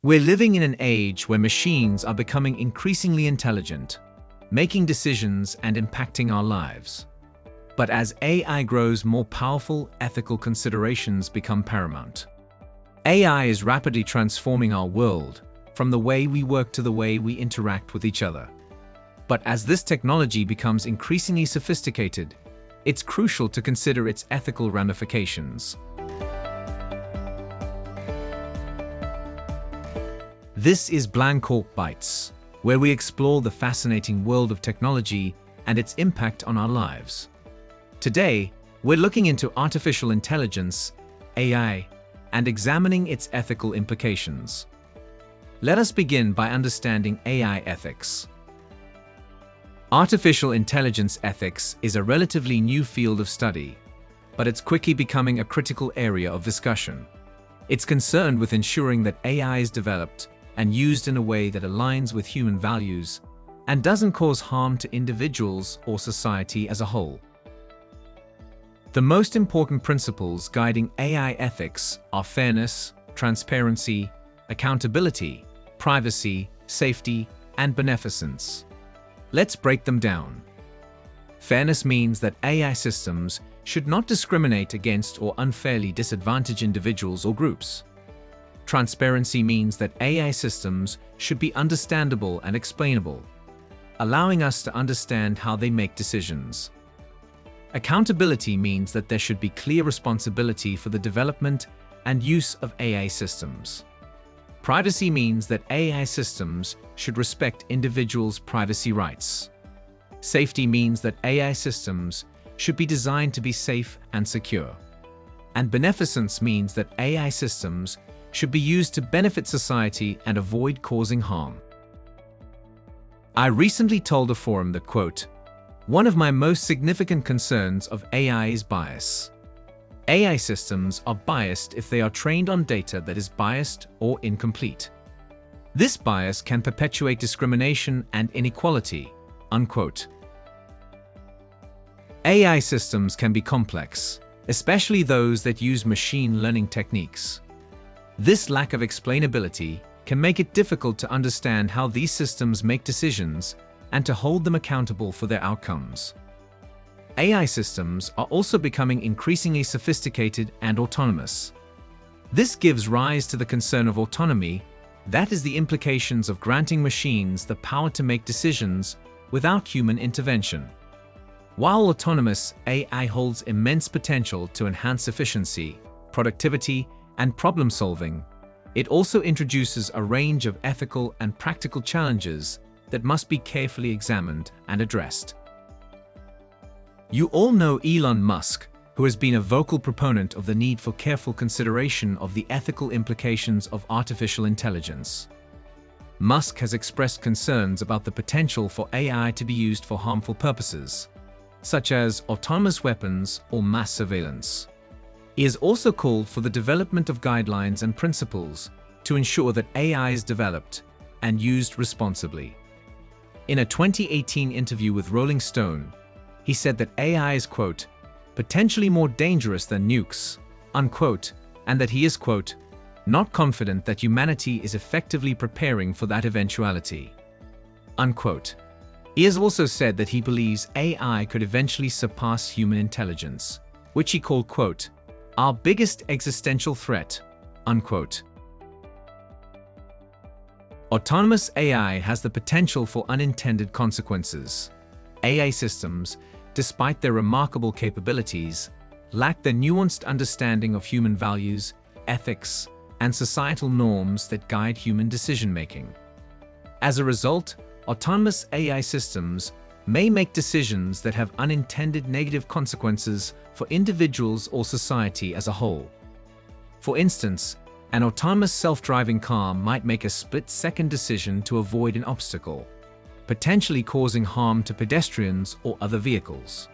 We're living in an age where machines are becoming increasingly intelligent, making decisions and impacting our lives. But as AI grows more powerful, ethical considerations become paramount. AI is rapidly transforming our world, from the way we work to the way we interact with each other. But as this technology becomes increasingly sophisticated, it's crucial to consider its ethical ramifications. This is Blancorp Bytes, where we explore the fascinating world of technology and its impact on our lives. Today, we're looking into artificial intelligence, AI, and examining its ethical implications. Let us begin by understanding AI ethics. Artificial intelligence ethics is a relatively new field of study, but it's quickly becoming a critical area of discussion. It's concerned with ensuring that AI is developed and used in a way that aligns with human values and doesn't cause harm to individuals or society as a whole. The most important principles guiding AI ethics are fairness, transparency, accountability, privacy, safety, and beneficence. Let's break them down. Fairness means that AI systems should not discriminate against or unfairly disadvantage individuals or groups. Transparency means that AI systems should be understandable and explainable, allowing us to understand how they make decisions. Accountability means that there should be clear responsibility for the development and use of AI systems. Privacy means that AI systems should respect individuals' privacy rights. Safety means that AI systems should be designed to be safe and secure. And beneficence means that AI systems should be used to benefit society and avoid causing harm. I recently told a forum that, quote, "One of my most significant concerns of AI is bias. AI systems are biased if they are trained on data that is biased or incomplete. This bias can perpetuate discrimination and inequality," unquote. AI systems can be complex, especially those that use machine learning techniques. This lack of explainability can make it difficult to understand how these systems make decisions and to hold them accountable for their outcomes. AI systems are also becoming increasingly sophisticated and autonomous. This gives rise to the concern of autonomy, that is, the implications of granting machines the power to make decisions without human intervention. While autonomous AI holds immense potential to enhance efficiency, productivity, and problem-solving, it also introduces a range of ethical and practical challenges that must be carefully examined and addressed. You all know Elon Musk, who has been a vocal proponent of the need for careful consideration of the ethical implications of artificial intelligence. Musk has expressed concerns about the potential for AI to be used for harmful purposes, such as autonomous weapons or mass surveillance. He has also called for the development of guidelines and principles to ensure that AI is developed and used responsibly. In a 2018 interview with Rolling Stone, he said that AI is, quote, "potentially more dangerous than nukes," unquote, and that he is, quote, "not confident that humanity is effectively preparing for that eventuality," unquote. He has also said that he believes AI could eventually surpass human intelligence, which he called, quote, "our biggest existential threat," unquote. Autonomous AI has the potential for unintended consequences. AI systems, despite their remarkable capabilities, lack the nuanced understanding of human values, ethics, and societal norms that guide human decision-making. As a result, autonomous AI systems may make decisions that have unintended negative consequences for individuals or society as a whole. For instance, an autonomous self-driving car might make a split-second decision to avoid an obstacle, potentially causing harm to pedestrians or other vehicles.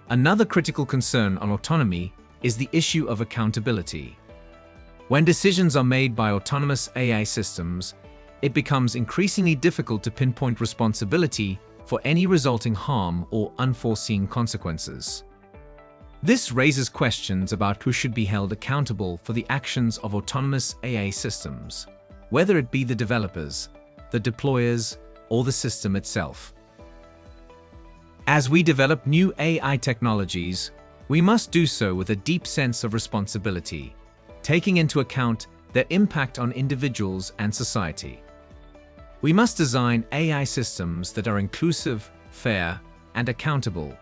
Another critical concern on autonomy is the issue of accountability. When decisions are made by autonomous AI systems, it becomes increasingly difficult to pinpoint responsibility for any resulting harm or unforeseen consequences. This raises questions about who should be held accountable for the actions of autonomous AI systems. whether it be the developers, the deployers, or the system itself. As we develop new AI technologies, we must do so with a deep sense of responsibility, taking into account their impact on individuals and society. We must design AI systems that are inclusive, fair, and accountable,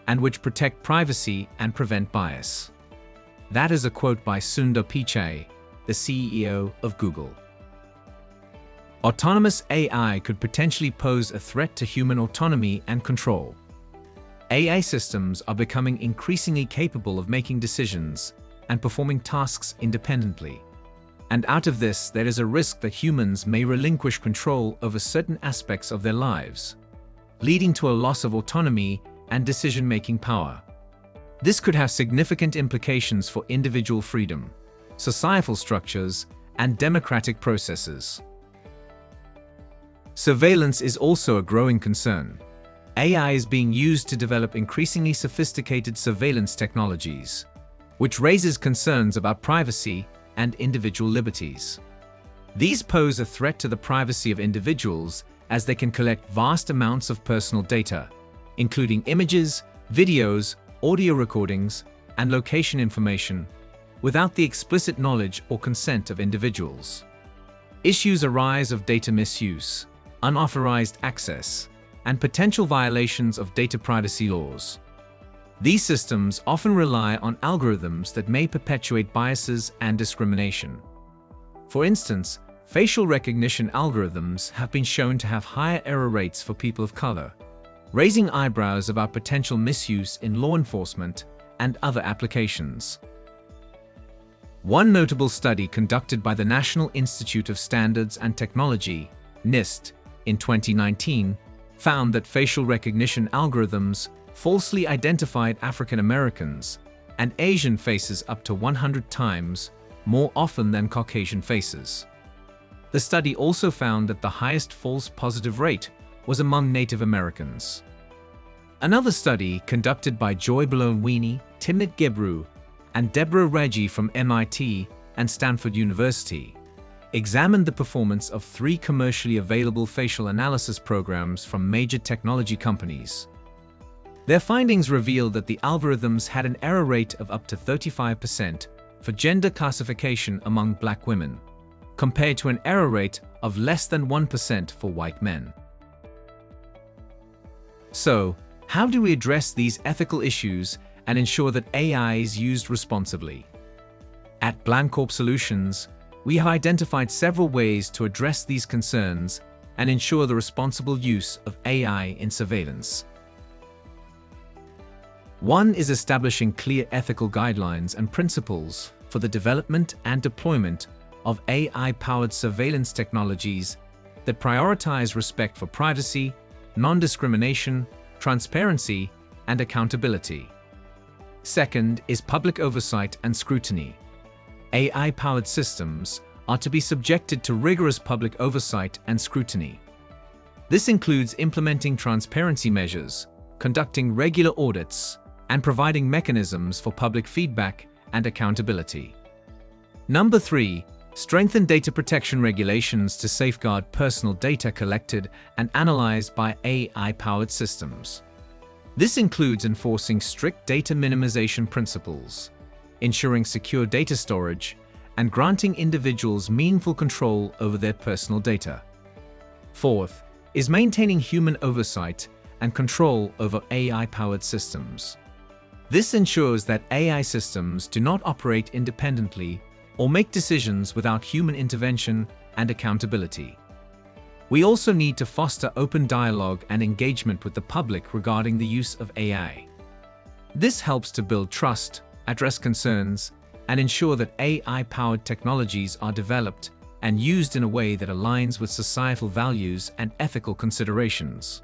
and which protect privacy and prevent bias. That is a quote by Sundar Pichai, the CEO of Google. Autonomous AI could potentially pose a threat to human autonomy and control. AI systems are becoming increasingly capable of making decisions and performing tasks independently. And out of this, there is a risk that humans may relinquish control over certain aspects of their lives, leading to a loss of autonomy and decision-making power. This could have significant implications for individual freedom, societal structures, and democratic processes. Surveillance is also a growing concern. AI is being used to develop increasingly sophisticated surveillance technologies, which raises concerns about privacy and individual liberties. These pose a threat to the privacy of individuals as they can collect vast amounts of personal data, including images, videos, audio recordings, and location information, without the explicit knowledge or consent of individuals. Issues arise of data misuse, unauthorized access, and potential violations of data privacy laws. These systems often rely on algorithms that may perpetuate biases and discrimination. For instance, facial recognition algorithms have been shown to have higher error rates for people of color, raising eyebrows about potential misuse in law enforcement and other applications. One notable study conducted by the National Institute of Standards and Technology, NIST, in 2019, found that facial recognition algorithms falsely identified African Americans and Asian faces up to 100 times more often than Caucasian faces. The study also found that the highest false positive rate was among Native Americans. Another study conducted by Joy Bologna, Timnit Gebru, and Deborah Reggie from MIT and Stanford University examined the performance of 3 commercially available facial analysis programs from major technology companies. Their findings revealed that the algorithms had an error rate of up to 35% for gender classification among Black women, compared to an error rate of less than 1% for white men. So, how do we address these ethical issues and ensure that AI is used responsibly? At Blancorp Solutions, we have identified several ways to address these concerns and ensure the responsible use of AI in surveillance. One is establishing clear ethical guidelines and principles for the development and deployment of AI-powered surveillance technologies that prioritize respect for privacy, non-discrimination, transparency, and accountability. Second is public oversight and scrutiny. AI-powered systems are to be subjected to rigorous public oversight and scrutiny. This includes implementing transparency measures, conducting regular audits, and providing mechanisms for public feedback and accountability. Number 3, strengthen data protection regulations to safeguard personal data collected and analyzed by AI-powered systems. This includes enforcing strict data minimization principles, ensuring secure data storage, and granting individuals meaningful control over their personal data. Fourth is maintaining human oversight and control over AI-powered systems. This ensures that AI systems do not operate independently or make decisions without human intervention and accountability. We also need to foster open dialogue and engagement with the public regarding the use of AI. This helps to build trust, address concerns, and ensure that AI-powered technologies are developed and used in a way that aligns with societal values and ethical considerations.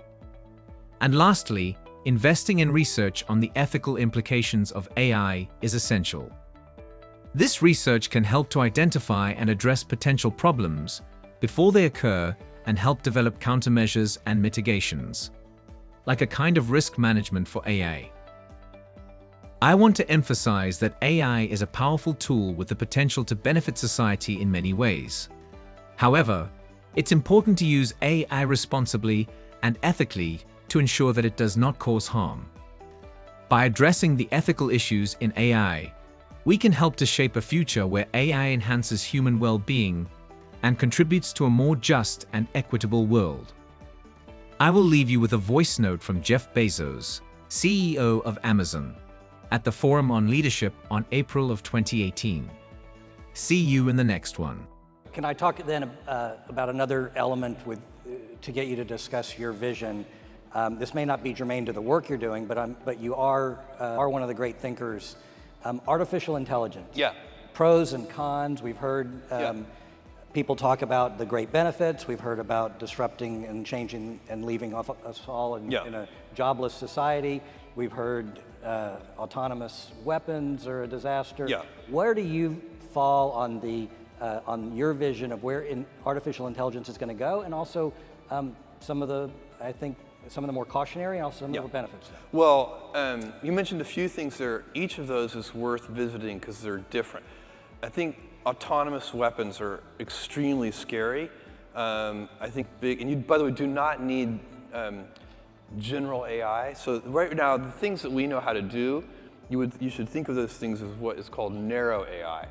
And lastly, investing in research on the ethical implications of AI is essential. This research can help to identify and address potential problems before they occur and help develop countermeasures and mitigations, like a kind of risk management for AI. I want to emphasize that AI is a powerful tool with the potential to benefit society in many ways. However, it's important to use AI responsibly and ethically to ensure that it does not cause harm. By addressing the ethical issues in AI, we can help to shape a future where AI enhances human well-being and contributes to a more just and equitable world. I will leave you with a voice note from Jeff Bezos, CEO of Amazon, at the Forum on Leadership on April of 2018. See you in the next one. Can I talk then about another element to get you to discuss your vision? This may not be germane to the work you're doing, but you are one of the great thinkers. Artificial intelligence. Yeah. Pros and cons. We've heard people talk about the great benefits. We've heard about disrupting and changing and leaving us all in a jobless society. We've heard autonomous weapons are a disaster. Yeah. Where do you fall on your vision of where artificial intelligence is going to go, and also some of the more cautionary and also some of the benefits? Well, you mentioned a few things there. Each of those is worth visiting because they're different. I think autonomous weapons are extremely scary. I think big, and you, by the way, do not need general AI. So right now, the things that we know how to do, you should think of those things as what is called narrow AI.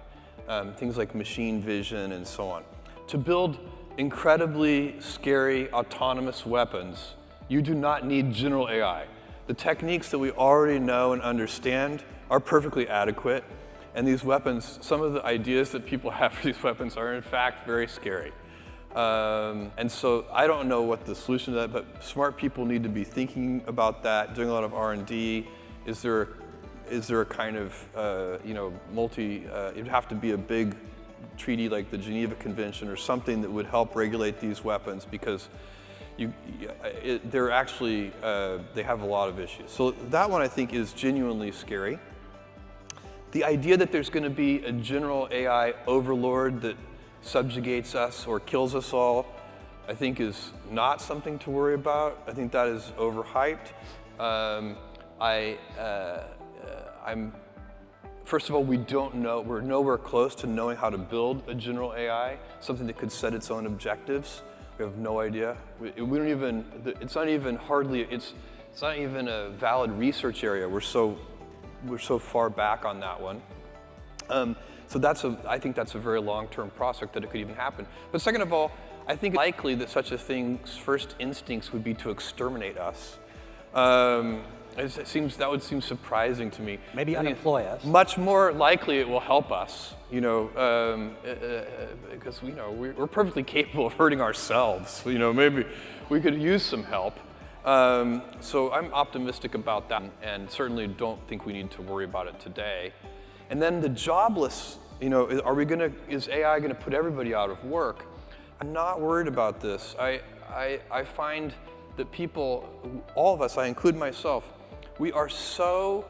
Things like machine vision and so on. To build incredibly scary autonomous weapons, you do not need general AI. The techniques that we already know and understand are perfectly adequate, and these weapons, some of the ideas that people have for these weapons are in fact very scary. And so I don't know what the solution to that, but smart people need to be thinking about that, doing a lot of R&D. Is there a kind of, it'd have to be a big treaty like the Geneva Convention or something that would help regulate these weapons, because they're actually, they have a lot of issues. So that one I think is genuinely scary. The idea that there's going to be a general AI overlord that subjugates us or kills us all, I think is not something to worry about. I think that is overhyped. First of all, we don't know, we're nowhere close to knowing how to build a general AI, something that could set its own objectives. We have no idea. We don't even, it's not even a valid research area. We're so far back on that one. So I think that's a very long-term prospect that it could even happen. But second of all, I think it's likely that such a thing's first instincts would be to exterminate us. That would seem surprising to me. Maybe unemploy us. Much more likely it will help us, because we're perfectly capable of hurting ourselves. Maybe we could use some help. So I'm optimistic about that, and certainly don't think we need to worry about it today. And then the jobless, is AI going to put everybody out of work? I'm not worried about this. I find that people, all of us, I include myself, we are so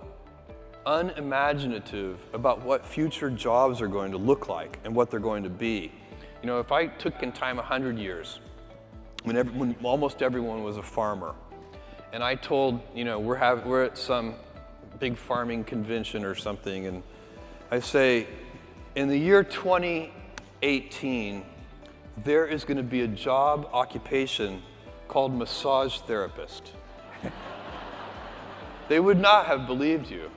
unimaginative about what future jobs are going to look like and what they're going to be. If I took in time 100 years, when almost everyone was a farmer, and I told, we're at some big farming convention or something, and I say, in the year 2018, there is going to be a job occupation called massage therapist. They would not have believed you.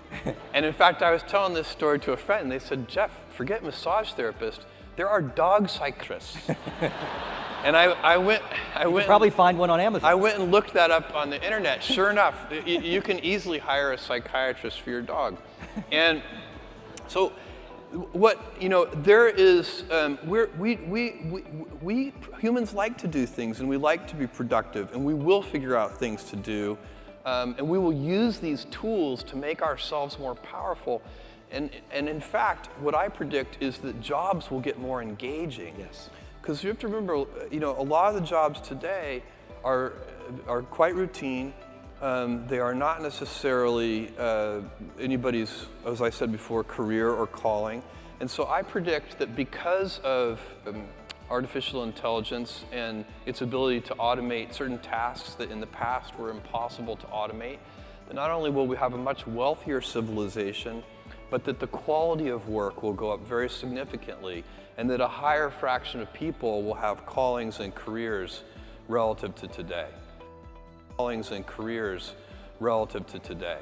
And in fact, I was telling this story to a friend, and they said, Jeff, forget massage therapist, there are dog psychiatrists. And I went. You could probably find one on Amazon. I went and looked that up on the internet. Sure enough, you can easily hire a psychiatrist for your dog. And so, there is, we humans like to do things, and we like to be productive, and we will figure out things to do, and we will use these tools to make ourselves more powerful. And in fact, what I predict is that jobs will get more engaging. Yes. Because you have to remember, a lot of the jobs today are quite routine. They are not necessarily anybody's, as I said before, career or calling. And so I predict that because of artificial intelligence and its ability to automate certain tasks that in the past were impossible to automate, that not only will we have a much wealthier civilization, but that the quality of work will go up very significantly, and that a higher fraction of people will have callings and careers relative to today. Callings and careers relative to today.